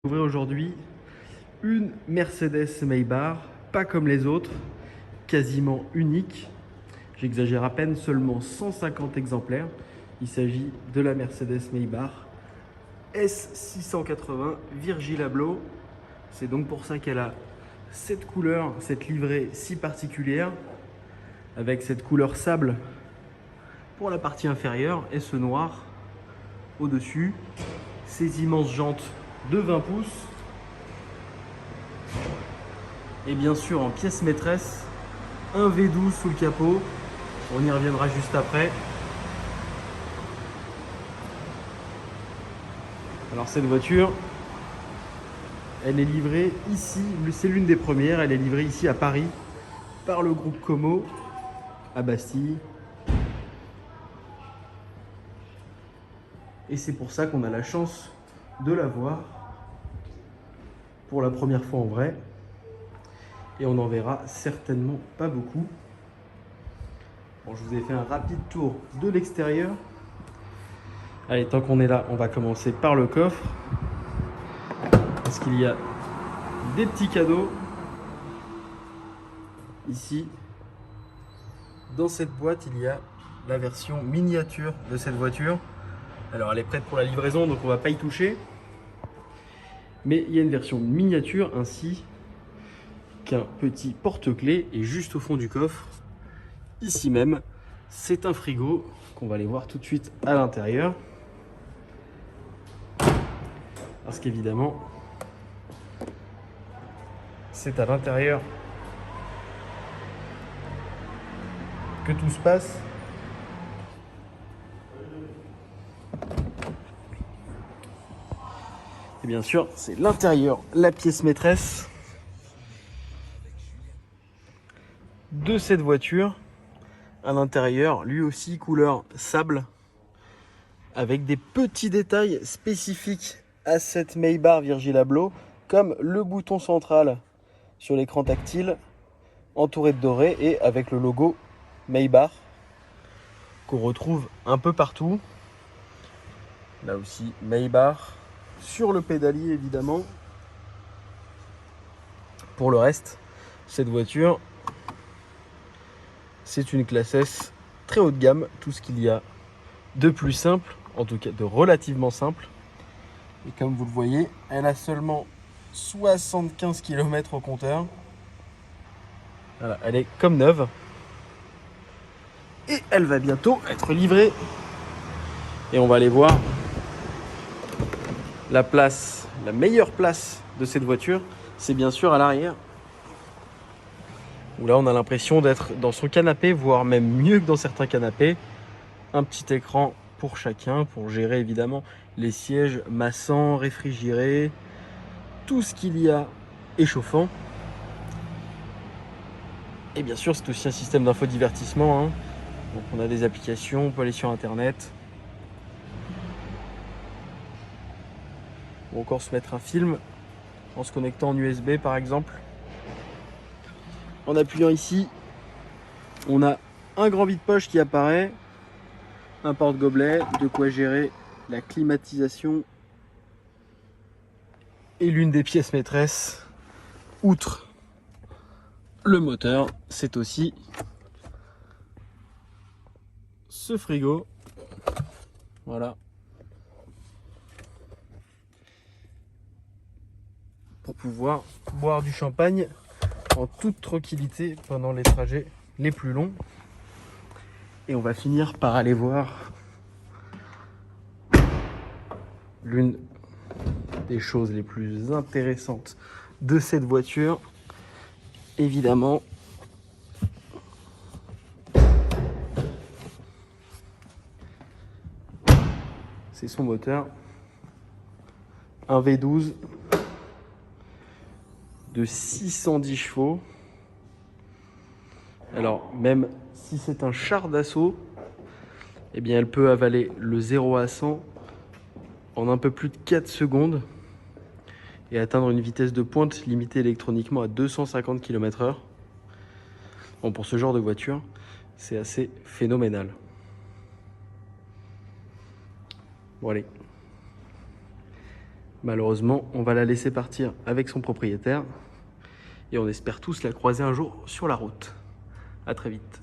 Ouvrir aujourd'hui une Mercedes Maybach, pas comme les autres, quasiment unique. J'exagère à peine, seulement 150 exemplaires. Il s'agit de la Mercedes Maybach S680 Virgil Abloh. C'est donc pour ça qu'elle a cette couleur, cette livrée si particulière, avec cette couleur sable pour la partie inférieure et ce noir au-dessus. Ces immenses jantes de 20 pouces. Et bien sûr en pièce maîtresse, un V12 sous le capot. On y reviendra juste après. Alors cette voiture, elle est livrée ici, c'est l'une des premières, elle est livrée ici à Paris par le groupe Como à Bastille. Et c'est pour ça qu'on a la chance de la voir pour la première fois en vrai. Et on n'en verra certainement pas beaucoup. Bon, je vous ai fait un rapide tour de l'extérieur. Allez, tant qu'on est là, on va commencer par le coffre. Parce qu'il y a des petits cadeaux. Ici, dans cette boîte, il y a la version miniature de cette voiture. Alors, elle est prête pour la livraison, donc on ne va pas y toucher. Mais il y a une version miniature ainsi qu'un petit porte-clés. Et juste au fond du coffre, ici même, c'est un frigo qu'on va aller voir tout de suite à l'intérieur. Parce qu'évidemment, c'est à l'intérieur que tout se passe. Et bien sûr, c'est l'intérieur, la pièce maîtresse de cette voiture. À l'intérieur, lui aussi couleur sable, avec des petits détails spécifiques à cette Maybach Virgil Abloh, comme le bouton central sur l'écran tactile, entouré de doré et avec le logo Maybach, qu'on retrouve un peu partout. Là aussi, Maybach, sur le pédalier évidemment. Pour le reste, cette voiture, c'est une classe S très haut de gamme, tout ce qu'il y a de plus simple, en tout cas de relativement simple. Et comme vous le voyez, elle a seulement 75 km au compteur. Voilà, elle est comme neuve. Et elle va bientôt être livrée. Et on va aller voir la place, la meilleure place de cette voiture, c'est bien sûr à l'arrière. Où là, on a l'impression d'être dans son canapé, voire même mieux que dans certains canapés. Un petit écran pour chacun, pour gérer évidemment les sièges massants, réfrigérés, tout ce qu'il y a est chauffant. Et bien sûr, c'est aussi un système d'infodivertissement, hein. Donc on a des applications, on peut aller sur internet. Ou encore se mettre un film en se connectant en USB par exemple. En appuyant ici, on a un grand vide-poche qui apparaît, un porte-gobelet, de quoi gérer la climatisation. Et l'une des pièces maîtresses, outre le moteur, c'est aussi ce frigo. Voilà. Pour pouvoir boire du champagne en toute tranquillité pendant les trajets les plus longs. Et on va finir par aller voir l'une des choses les plus intéressantes de cette voiture. Évidemment, c'est son moteur. Un V12 de 610 chevaux. Alors, même si c'est un char d'assaut, eh bien, elle peut avaler le 0 à 100 en un peu plus de 4 secondes et atteindre une vitesse de pointe limitée électroniquement à 250 km/h. Bon, pour ce genre de voiture, c'est assez phénoménal. Bon, allez. Malheureusement, on va la laisser partir avec son propriétaire et on espère tous la croiser un jour sur la route. À très vite.